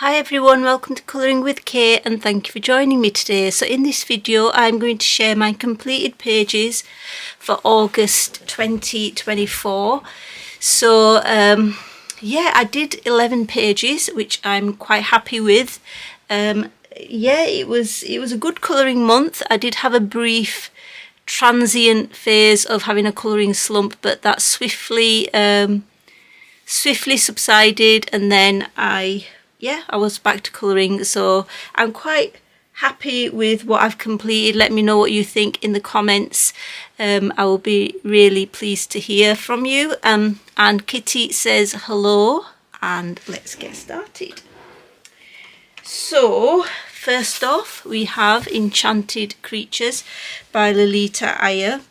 Hi everyone, welcome to Colouring with Kate and thank you for joining me today. So in this video I'm going to share my completed pages for August 2024. So yeah, I did 11 pages which I'm quite happy with. Yeah, it was a good colouring month. I did have a brief transient phase of having a colouring slump, but that swiftly subsided, and then I was back to colouring. So I'm quite happy with what I've completed. Let me know what you think in the comments. I will be really pleased to hear from you. And Kitty says hello, and let's get started. So first off we have Enchanted Creatures by Lolita Ayer.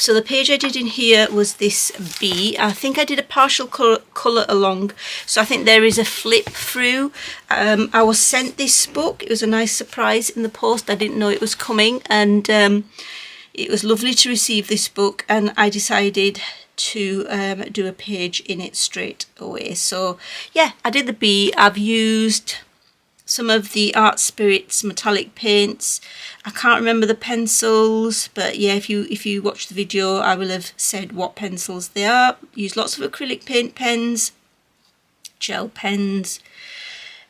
So the page I did in here was this bee. I think I did a partial colour along, so I think there is a flip through. I was sent this book. It was a nice surprise in the post. I didn't know it was coming, and it was lovely to receive this book, and I decided to do a page in it straight away. So yeah, I did the bee. I've used some of the Art Spirits metallic paints. I can't remember the pencils, but yeah, if you watch the video I will have said what pencils they are. Used lots of acrylic paint pens, gel pens,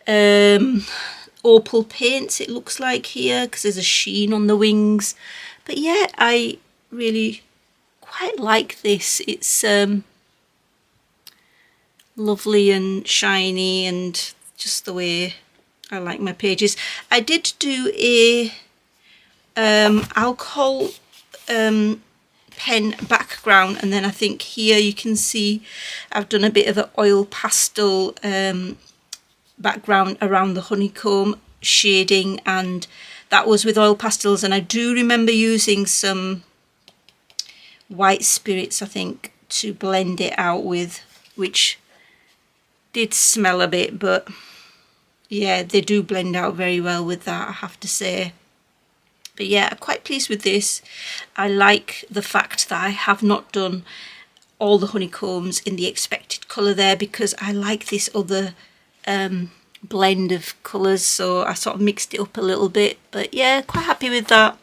opal paints it looks like here because there's a sheen on the wings. But yeah, I really quite like this. It's lovely and shiny and just the way I like my pages. I did do a alcohol pen background, and then I think here you can see I've done a bit of an oil pastel background around the honeycomb shading, and that was with oil pastels. And I do remember using some white spirits, I think, to blend it out with, which did smell a bit, but yeah, they do blend out very well with that, I have to say. But yeah, I'm quite pleased with this. I like the fact that I have not done all the honeycombs in the expected colour there, because I like this other blend of colours, so I sort of mixed it up a little bit. But yeah, quite happy with that.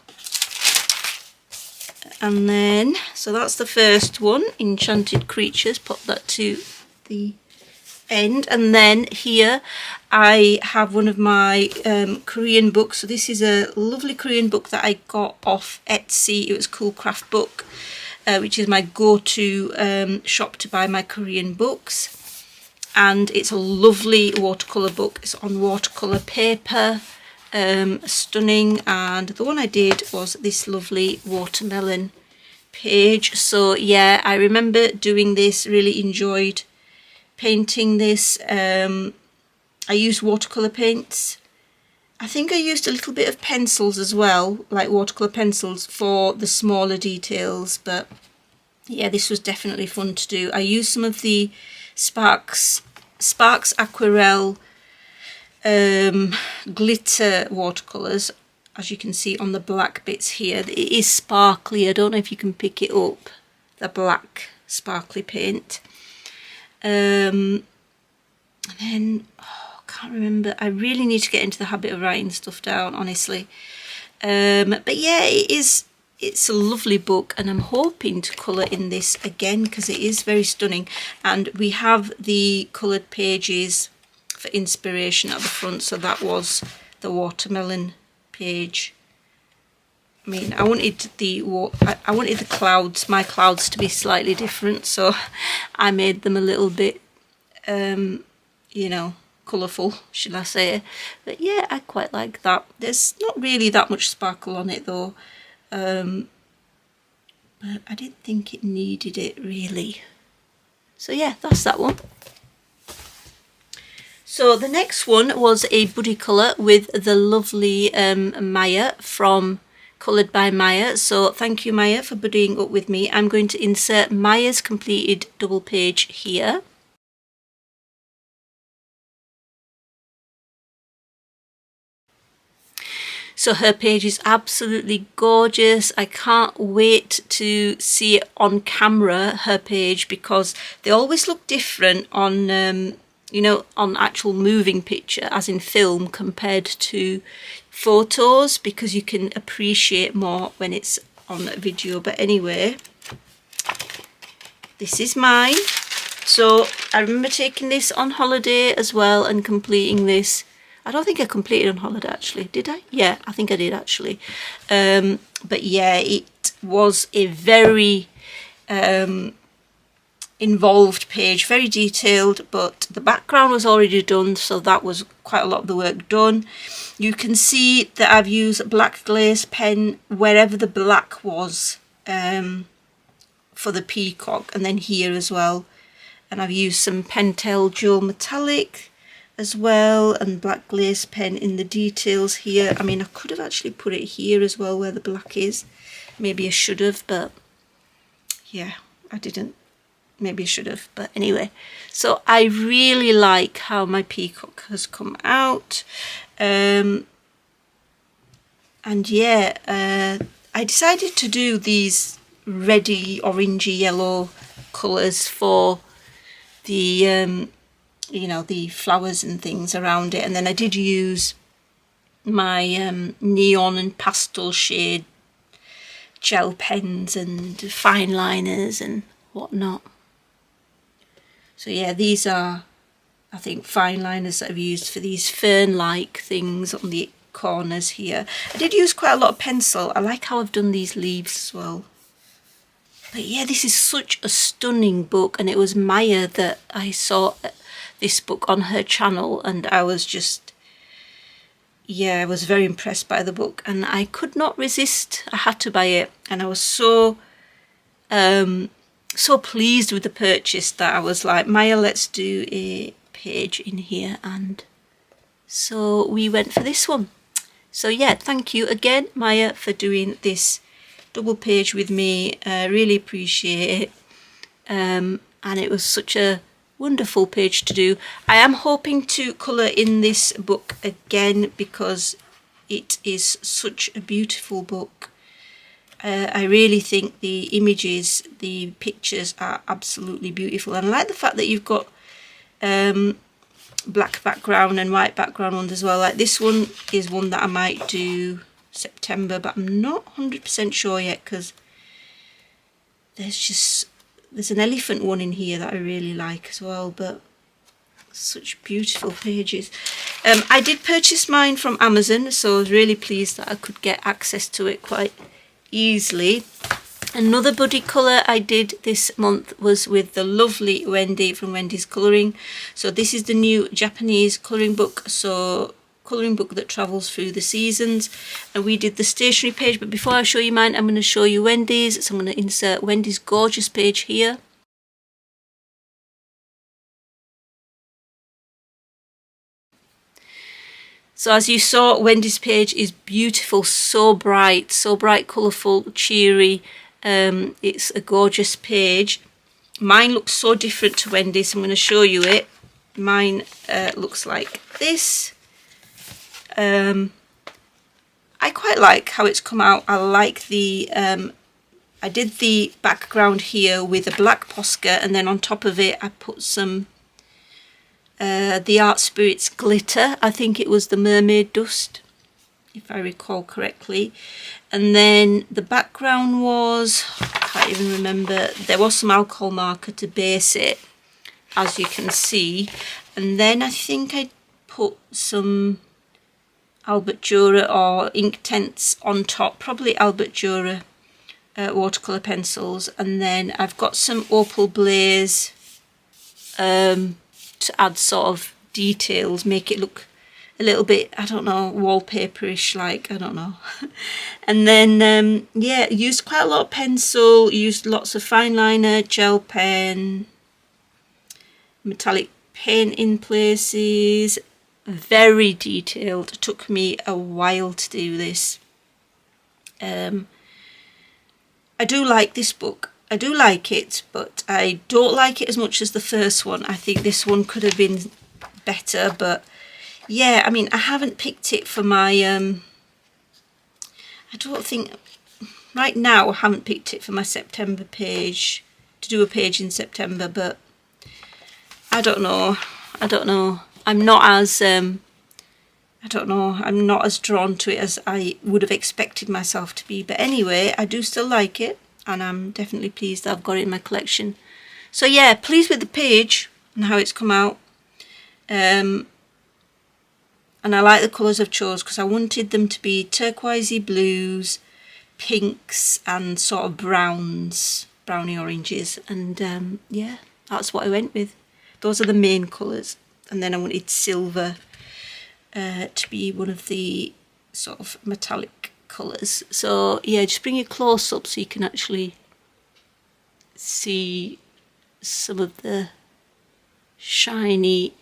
And then, so that's the first one, Enchanted Creatures. Pop that to the end. And then here I have one of my Korean books. So this is a lovely Korean book that I got off Etsy. It was Cool Craft Book, which is my go-to shop to buy my Korean books. And it's a lovely watercolour book. It's on watercolour paper, stunning. And the one I did was this lovely watermelon page. So yeah, I remember doing this, really enjoyed painting this. I used watercolour paints. I think I used a little bit of pencils as well, like watercolour pencils for the smaller details. But yeah, this was definitely fun to do. I used some of the Sparks Aquarelle glitter watercolours, as you can see on the black bits here. It is sparkly. I don't know if you can pick it up, the black sparkly paint. And then I can't remember. I really need to get into the habit of writing stuff down, honestly. But yeah, it's a lovely book, and I'm hoping to colour in this again because it is very stunning. And we have the coloured pages for inspiration at the front. So that was the watermelon page. I mean, I wanted the clouds, my clouds, to be slightly different, so I made them a little bit, you know, colourful, should I say. But yeah, I quite like that. There's not really that much sparkle on it though, but I didn't think it needed it really. So yeah, that's that one. So the next one was a buddy colour with the lovely Maya from Coloured by Maya. So thank you, Maya, for buddying up with me. I'm going to insert Maya's completed double page here. So her page is absolutely gorgeous. I can't wait to see it on camera, her page, because they always look different on you know, on actual moving picture, as in film, compared to photos, because you can appreciate more when it's on a video. But anyway, this is mine. So I remember taking this on holiday as well and completing this. I don't think I completed on holiday actually, did I? Yeah, I think I did actually. But yeah, it was a very involved page, very detailed, but the background was already done, so that was quite a lot of the work done. You can see that I've used a black glaze pen wherever the black was for the peacock, and then here as well. And I've used some Pentel Dual Metallic as well, and black glaze pen in the details here. I mean, I could have actually put it here as well where the black is. Maybe I should have, but yeah, I didn't. Maybe I should have, but anyway. So I really like how my peacock has come out. And yeah, I decided to do these reddy, orangey, yellow colours for the you know, the flowers and things around it, and then I did use my neon and pastel shade gel pens and fine liners and whatnot. So yeah, these are, I think, fine liners that I've used for these fern-like things on the corners here. I did use quite a lot of pencil. I like how I've done these leaves as well. But yeah, this is such a stunning book, and it was Maya that I saw this book on her channel, and I was just, yeah, I was very impressed by the book, and I could not resist. I had to buy it, and I was so so pleased with the purchase that I was like, Maya, let's do a page in here. And so we went for this one. So yeah, thank you again, Maya, for doing this double page with me. I really appreciate it. And it was such a wonderful page to do. I am hoping to colour in this book again because it is such a beautiful book. I really think the images, the pictures are absolutely beautiful, and I like the fact that you've got black background and white background ones as well. Like this one is one that I might do September, but I'm not 100% sure yet because there's an elephant one in here that I really like as well. But such beautiful pages. I did purchase mine from Amazon, so I was really pleased that I could get access to it quite easily. Another buddy colour I did this month was with the lovely Wendy from Wendy's Colouring. So this is the new Japanese colouring book, so colouring book that travels through the seasons, and we did the stationery page. But before I show you mine, I'm going to show you Wendy's. So I'm going to insert Wendy's gorgeous page here. So as you saw, Wendy's page is beautiful, so bright, colourful, cheery. It's a gorgeous page. Mine looks so different to Wendy's, so I'm going to show you it. Mine looks like this. I quite like how it's come out. I like the, I did the background here with a black Posca, and then on top of it I put some the Art Spirits glitter. I think it was the mermaid dust, if I recall correctly. And then the background was, I can't even remember, there was some alcohol marker to base it, as you can see. And then I think I put some Albert Dürer or Inktense on top, probably Albert Dürer watercolour pencils. And then I've got some Opal Blaze to add sort of details, make it look a little bit, I don't know, wallpaperish, like, I don't know. And then yeah, used quite a lot of pencil, used lots of fine liner, gel pen, metallic paint in places, very detailed. It took me a while to do this. I do like this book. I do like it, but I don't like it as much as the first one. I think this one could have been better, but yeah, I mean, I haven't picked it for my, I don't think, right now I haven't picked it for my September page, to do a page in September, but I don't know. I don't know. I'm not as I don't know, I'm not as drawn to it as I would have expected myself to be. But anyway, I do still like it, and I'm definitely pleased that I've got it in my collection. So yeah, pleased with the page and how it's come out. And I like the colours I've chose because I wanted them to be turquoisey blues, pinks and sort of browns, browny oranges. And yeah, that's what I went with. Those are the main colours. And then I wanted silver to be one of the sort of metallic colours. So yeah, just bring it close up so you can actually see some of the shiny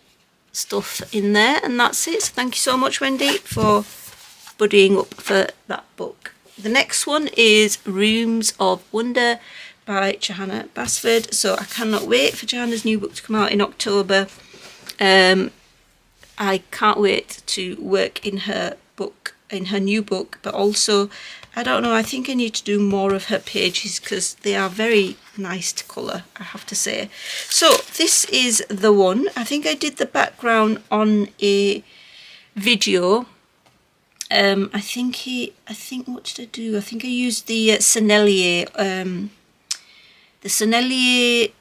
stuff in there. And that's it. So thank you so much, Wendy, for buddying up for that book. The next one is Rooms of Wonder by Johanna Basford. So I cannot wait for Johanna's new book to come out in October. I can't wait to work in her book, in her new book, but also, I don't know, I think I need to do more of her pages because they are very nice to colour, I have to say. So this is the one. I think I did the background on a video. I think what did I do? I think I used the Sennelier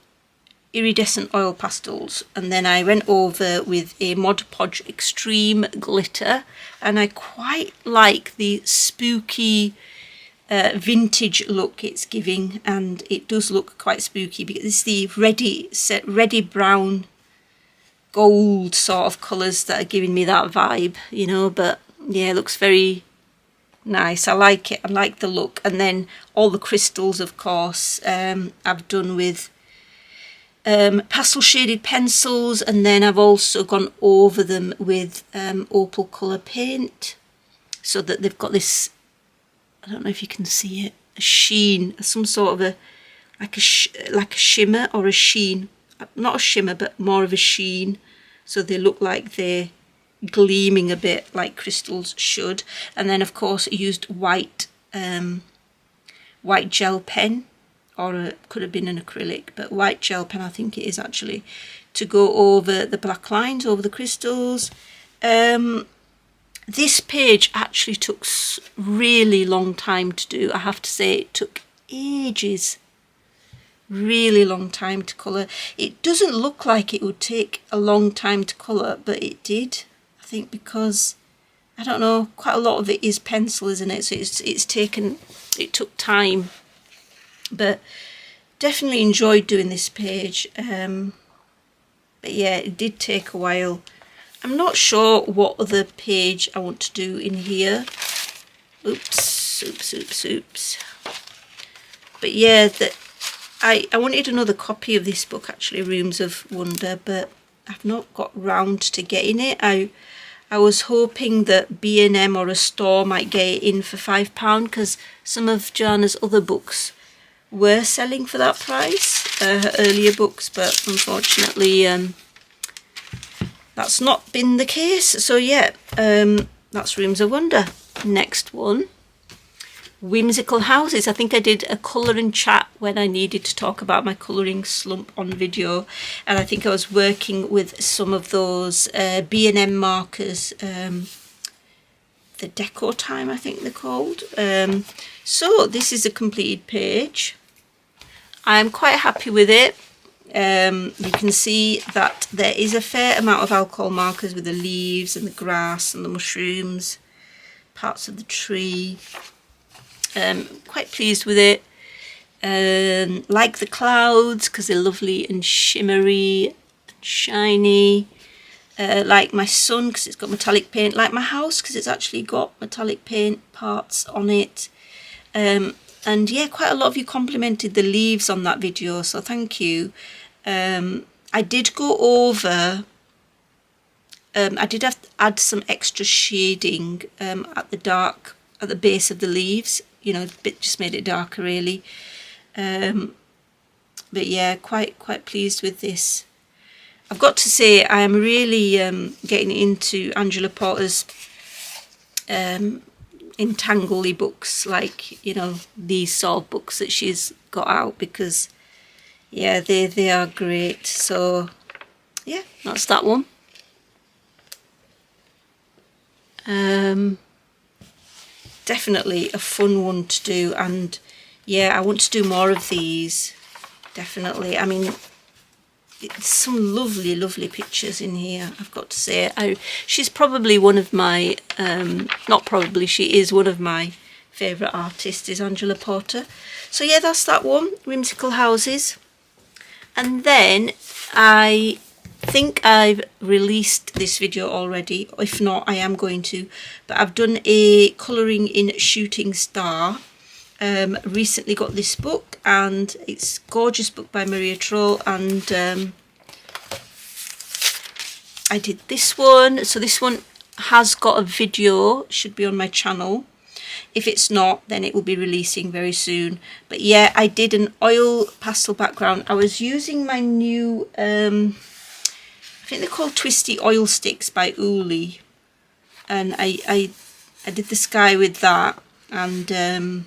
iridescent oil pastels, and then I went over with a Mod Podge Extreme glitter, and I quite like the spooky vintage look it's giving, and it does look quite spooky because it's the reddy brown gold sort of colours that are giving me that vibe, you know. But yeah, it looks very nice. I like it. I like the look. And then all the crystals, of course, I've done with pastel shaded pencils, and then I've also gone over them with opal colour paint so that they've got this, I don't know if you can see it, a sheen, some sort of a like a shimmer or a sheen, not a shimmer but more of a sheen, so they look like they're gleaming a bit like crystals should. And then of course I used white gel pen, or it could have been an acrylic, but white gel pen I think it is actually, to go over the black lines over the crystals. This page actually took really long time to do. I have to say it took ages, really long time to colour. It doesn't look like it would take a long time to colour, but it did, I think, because I don't know, quite a lot of it is pencil, isn't it? So it took time. But definitely enjoyed doing this page. But yeah, it did take a while. I'm not sure what other page I want to do in here. Oops. But yeah, I wanted another copy of this book actually, Rooms of Wonder, but I've not got round to getting it. I was hoping that B&M or a store might get it in for £5 because some of Joanna's other books were selling for that price, her earlier books, but unfortunately that's not been the case. So yeah, that's Rooms of Wonder. Next one, Whimsical Houses. I think I did a colouring chat when I needed to talk about my colouring slump on video, and I think I was working with some of those B&M markers, the Deco Time I think they're called. So this is a completed page. I'm quite happy with it. You can see that there is a fair amount of alcohol markers with the leaves and the grass and the mushrooms, parts of the tree. Quite pleased with it. Like the clouds because they're lovely and shimmery and shiny. Like my sun because it's got metallic paint. Like my house because it's actually got metallic paint parts on it. And yeah, quite a lot of you complimented the leaves on that video, so thank you. I did go over, I did have to add some extra shading at the base of the leaves, you know, just made it darker really. But yeah, quite pleased with this. I've got to say I am really getting into Angela Porter's entangly books, like, you know, these sort of books that she's got out, because yeah, they are great. So yeah, that's that one. Definitely a fun one to do, and yeah, I want to do more of these, definitely. I mean, it's some lovely, lovely pictures in here, I've got to say. She's probably one of my, not probably, she is one of my favourite artists, is Angela Porter. So yeah, that's that one, Whimsical Houses. And then I think I've released this video already. If not, I am going to. But I've done a colouring in Shooting Star. Recently got this book, and it's a gorgeous book by Maria Troll, and I did this one. So this one has got a video, should be on my channel. If it's not, then it will be releasing very soon. But yeah, I did an oil pastel background. I was using my new, I think they're called Twisty Oil Sticks by Uli. And I did the sky with that, and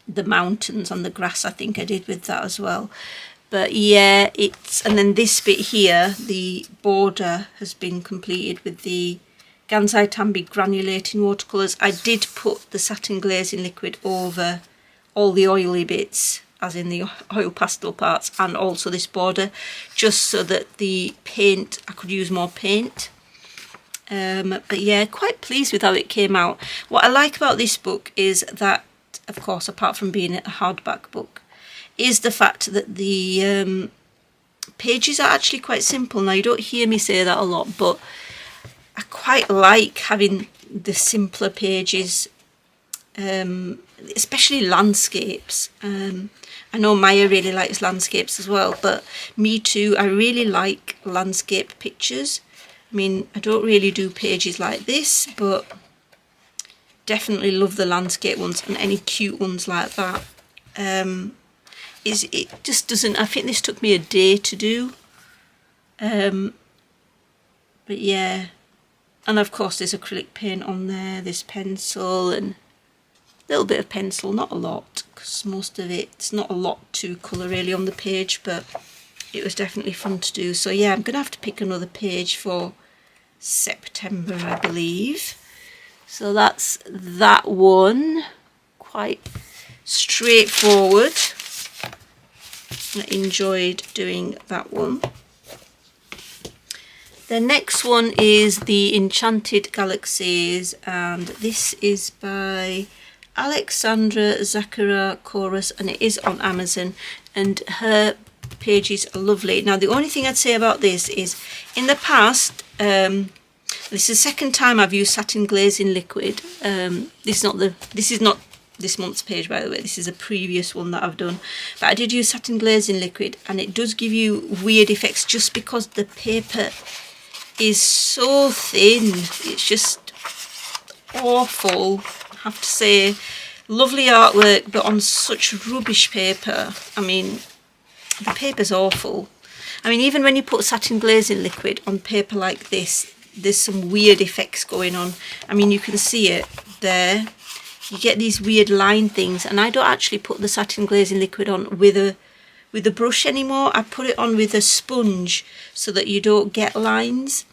the mountains on the grass I think I did with that as well. But yeah, and then this bit here, the border has been completed with the Gansai Tambi granulating watercolours. I did put the satin glazing liquid over all the oily bits, as in the oil pastel parts, and also this border, just so that the paint, I could use more paint. But yeah, quite pleased with how it came out. What I like about this book is that, of course, apart from being a hardback book, is the fact that the pages are actually quite simple. Now, you don't hear me say that a lot, but I quite like having the simpler pages, especially landscapes. I know Maya really likes landscapes as well, but me too. I really like landscape pictures. I mean, I don't really do pages like this, but definitely love the landscape ones, and any cute ones like that. It just doesn't, I think this took me a day to do. But yeah. And of course there's acrylic paint on there, there's pencil and a little bit of pencil, not a lot, because most of it's not a lot to colour really on the page, but it was definitely fun to do. So yeah, I'm going to have to pick another page for September, I believe. So that's that one, quite straightforward. I enjoyed doing that one. The next one is the Enchanted Galaxies, and this is by Alexandra Zachara Chorus, and it is on Amazon, and her pages are lovely. Now, the only thing I'd say about this is, in the past, this is the second time I've used satin glazing liquid. This is not this month's page, by the way. This is a previous one that I've done, but I did use satin glazing liquid, and it does give you weird effects just because the paper is so thin. It's just awful, I have to say. Lovely artwork, but on such rubbish paper. I mean, the paper's awful. I mean, even when you put satin glazing liquid on paper like this, there's some weird effects going on. I mean, you can see it there. You get these weird line things, and I don't actually put the satin glazing liquid on with a brush anymore. I put it on with a sponge so that you don't get lines.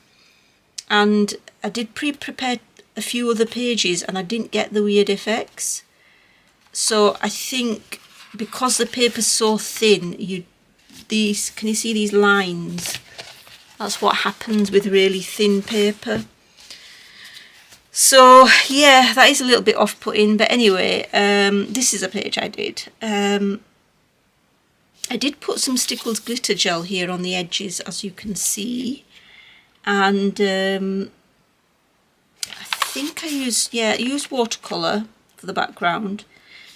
And I did pre-prepare a few other pages, and I didn't get the weird effects. So I think because the paper's so thin, can you see these lines? That's what happens with really thin paper. So yeah, that is a little bit off-putting, but anyway, this is a page I did. I did put some Stickles glitter gel here on the edges, as you can see, and I think I used watercolour for the background,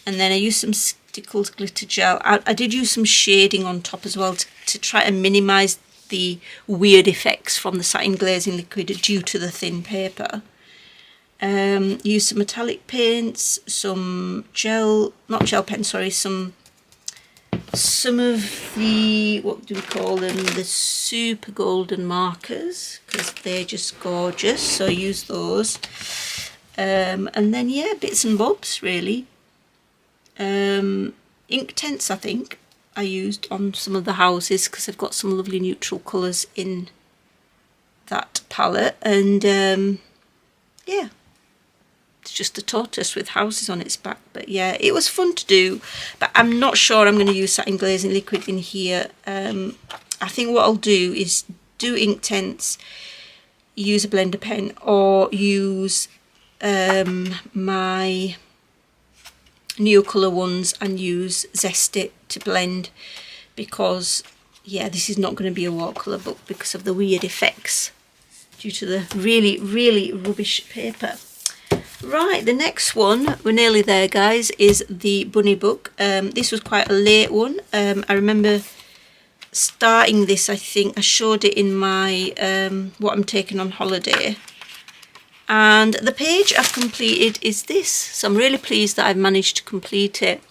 and then I used some Stickles glitter gel. I did use some shading on top as well to try to minimise the weird effects from the satin glazing liquid due to the thin paper. Use some metallic paints, some some of the, what do we call them, the super golden markers, because they're just gorgeous, so use those. And then yeah, bits and bobs really. Ink tents, I think, I used on some of the houses, because I've got some lovely neutral colours in that palette. And yeah, it's just a tortoise with houses on its back. But yeah, it was fun to do, but I'm not sure I'm going to use satin glazing liquid in here. I think what I'll do is do Inktense, use a blender pen, or use my Neocolor ones and use Zest It to blend, because yeah, this is not going to be a watercolour book because of the weird effects due to the really rubbish paper. Right, the next one, we're nearly there guys, is the bunny book. This was quite a late one. I remember starting this, I think I showed it in my what I'm taking on holiday, and the page I've completed is this, so I'm really pleased that I've managed to complete it.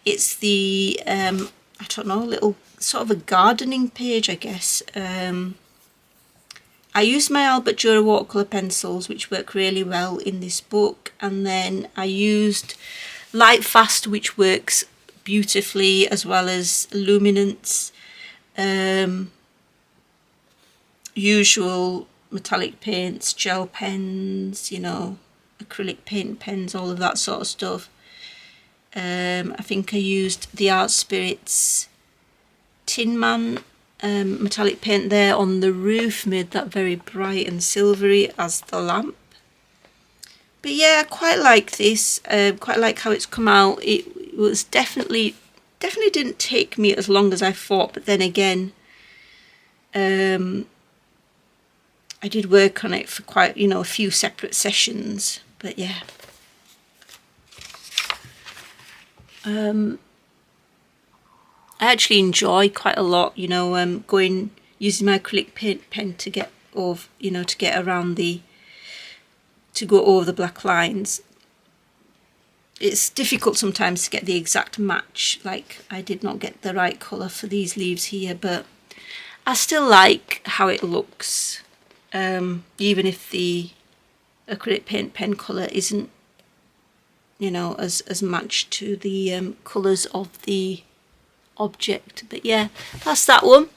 It's the I don't know, little sort of a gardening page, I guess. I used my Albert Dürer watercolour pencils, which work really well in this book, and then I used Light Fast, which works beautifully, as well as Luminance, usual metallic paints, gel pens, you know, acrylic paint pens, all of that sort of stuff. I think I used the Art Spirits Tin Man metallic paint there on the roof, made that very bright and silvery as the lamp. But yeah, I quite like this, quite like how it's come out. It was definitely didn't take me as long as I thought, but then again, I did work on it for quite, you know, a few separate sessions. But yeah, I actually enjoy quite a lot, you know, using my acrylic paint pen to get over, you know, to get around to go over the black lines. It's difficult sometimes to get the exact match, like I did not get the right colour for these leaves here, but I still like how it looks, even if the acrylic paint pen colour isn't, you know, as matched to the colours of the object. But yeah, that's that one.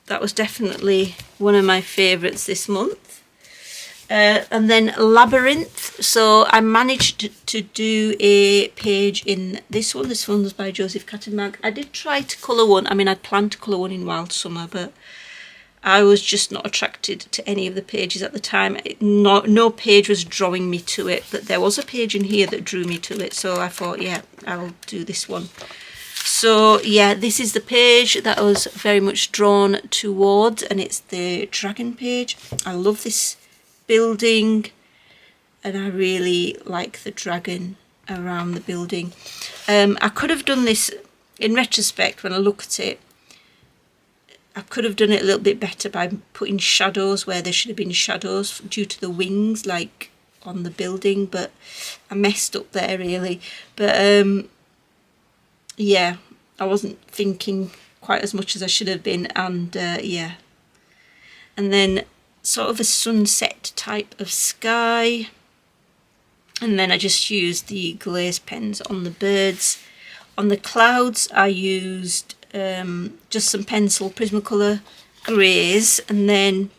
That was definitely one of my favourites this month. And then Labyrinth. So I managed to do a page in this one. This one was by Joseph Cattenmag. I did try to colour one. I mean, I'd planned to colour one in Wild Summer, but I was just not attracted to any of the pages at the time. No page was drawing me to it, but there was a page in here that drew me to it, so I thought, yeah, I'll do this one. So yeah, this is the page that I was very much drawn towards, and it's the dragon page. I love this building, and I really like the dragon around the building. I could have done this, in retrospect, when I look at it, I could have done it a little bit better by putting shadows where there should have been shadows due to the wings, like on the building, but I messed up there really. But yeah, I wasn't thinking quite as much as I should have been, and yeah. And then sort of a sunset type of sky, and then I just used the glaze pens on the birds. On the clouds I used just some pencil Prismacolor greys, and then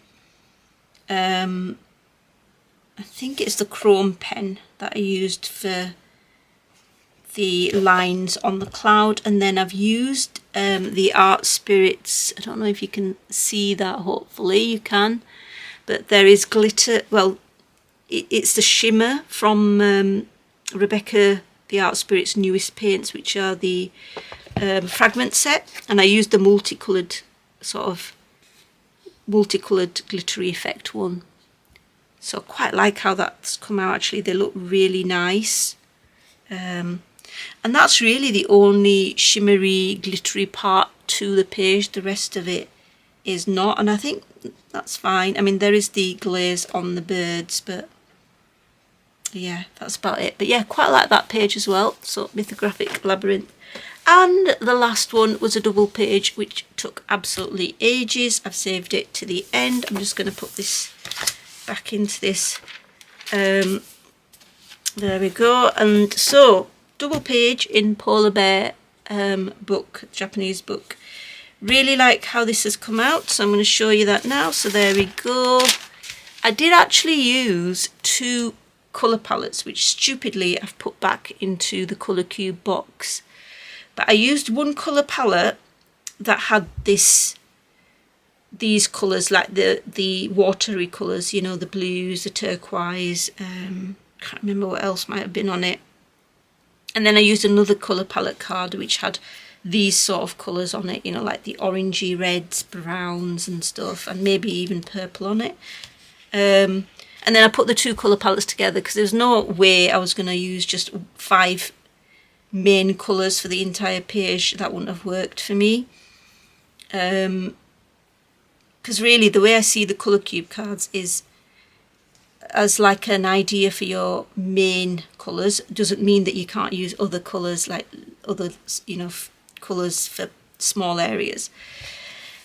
I think it's the chrome pen that I used for the lines on the cloud. And then I've used the Art Spirits, I don't know if you can see that, hopefully you can, but there is glitter, well it's the shimmer from Rebecca the Art Spirits newest paints, which are the fragment set, and I used the multicoloured glittery effect one. So quite like how that's come out actually. They look really nice, and that's really the only shimmery glittery part to the page. The rest of it is not, and I think that's fine. I mean, there is the glaze on the birds, but yeah, that's about it. But yeah, quite like that page as well. So Mythographic Labyrinth. And the last one was a double page, which took absolutely ages. I've saved it to the end. I'm just going to put this back into this. There we go. And so double page in Polar Bear book, Japanese book. Really like how this has come out, so I'm going to show you that now. So there we go. I did actually use 2 colour palettes, which stupidly I've put back into the Colour Cube box. But I used one colour palette that had these colours, like the watery colours, you know, the blues, the turquoise, can't remember what else might have been on it. And then I used another colour palette card which had these sort of colours on it, you know, like the orangey reds, browns and stuff, and maybe even purple on it. And then I put the 2 colour palettes together because there was no way I was going to use just 5 main colours for the entire page. That wouldn't have worked for me. Because really the way I see the Colour Cube cards is as like an idea for your main colours. Doesn't mean that you can't use other colours, like other, you know, colours for small areas.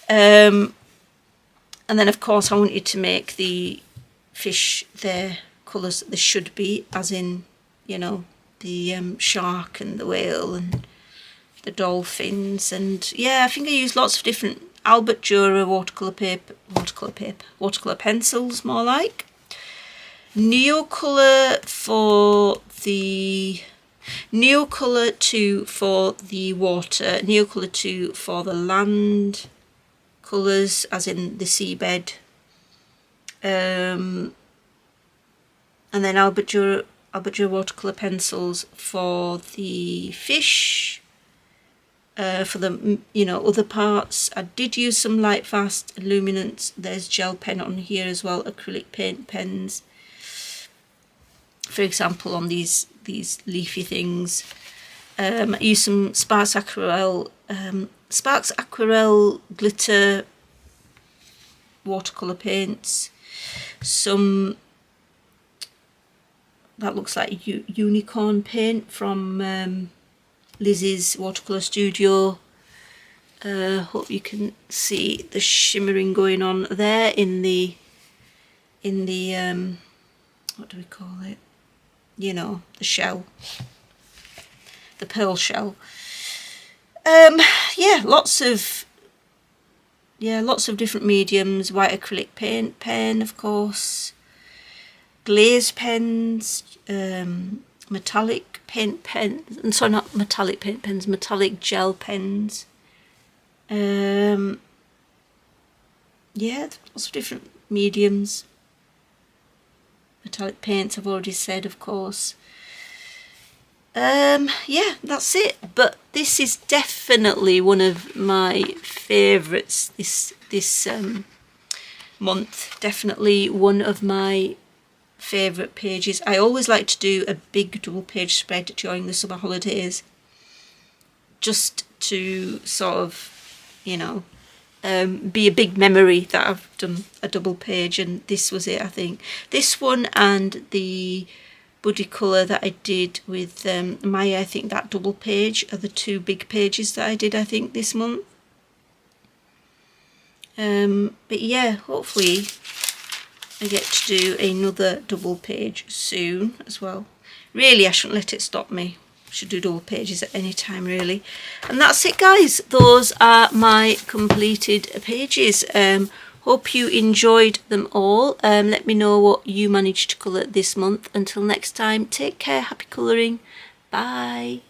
And then of course I wanted to make the fish their colours that they should be, as in, you know, the shark and the whale and the dolphins. And yeah, I think I used lots of different Albert Dürer watercolour pencils, more like. Neocolour for the Neocolour 2 for the water, Neocolour 2 for the land colours, as in the seabed, and then Albert Dürer watercolour pencils for the fish, for the, you know, other parts. I did use some light fast luminance. There's gel pen on here as well, acrylic paint pens, for example, on these leafy things. I used some Sparks Aquarelle glitter watercolour paints, some that looks like unicorn paint from Lizzie's watercolour studio. Hope you can see the shimmering going on there in the what do we call it? You know, the shell, the pearl shell. Yeah, lots of different mediums. White acrylic paint pen, of course, glaze pens, metallic paint pens, and sorry, not metallic paint pens, metallic gel pens. Yeah, lots of different mediums. Metallic paints, I've already said, of course. Yeah, that's it. But this is definitely one of my favourites this month. Definitely one of my favourite pages. I always like to do a big double page spread during the summer holidays, just to sort of, you know, be a big memory that I've done a double page, and this was it, I think. This one and the Buddy Colour that I did with Maya, I think that double page are the 2 big pages that I did, I think, this month. But yeah, hopefully I get to do another double page soon as well. Really, I shouldn't let it stop me. I should do double pages at any time, really. And that's it, guys. Those are my completed pages. Hope you enjoyed them all. Let me know what you managed to colour this month. Until next time, take care, happy colouring, bye.